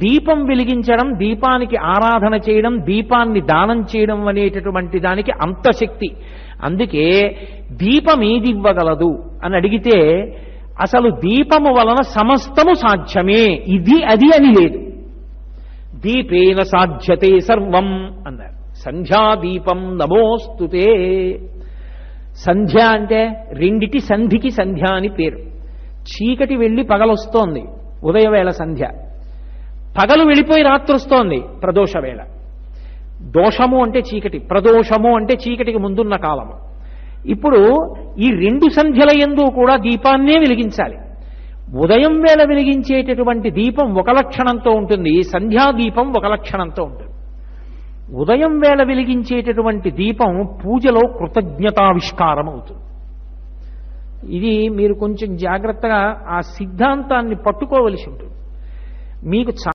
దీపం వెలిగించడం, దీపానికి ఆరాధన చేయడం, దీపాన్ని దానం చేయడం అనేటటువంటి దానికి అంత శక్తి. అందుకే దీపం ఏది ఇవ్వగలదు అని అడిగితే అసలు దీపము వలన సమస్తము సాధ్యమే, ఇది అది అని లేదు. దీపేన సాధ్యతే సర్వం అన్నారు. సంధ్యాదీపం నమోస్తుతే. సంధ్య అంటే రెండిటి సంధికి సంధ్య అని పేరు. చీకటి వెళ్ళి పగలొస్తోంది, ఉదయవేళ సంధ్య. పగలు వెళ్ళిపోయి రాత్రి వస్తోంది, ప్రదోషవేళ. దోషము అంటే చీకటి, ప్రదోషము అంటే చీకటికి ముందున్న కాలము. ఇప్పుడు ఈ రెండు సంధ్యల యందు కూడా దీపాన్నే వెలిగించాలి. ఉదయం వేళ వెలిగించేటటువంటి దీపం ఒక లక్షణంతో ఉంటుంది, సంధ్యాదీపం ఒక లక్షణంతో ఉంటుంది. ఉదయం వేళ వెలిగించేటటువంటి దీపం పూజలో కృతజ్ఞతావిష్కారం అవుతుంది. ఇది మీరు కొంచెం జాగ్రత్తగా ఆ సిద్ధాంతాన్ని పట్టుకోవలసి ఉంటుంది. మీకు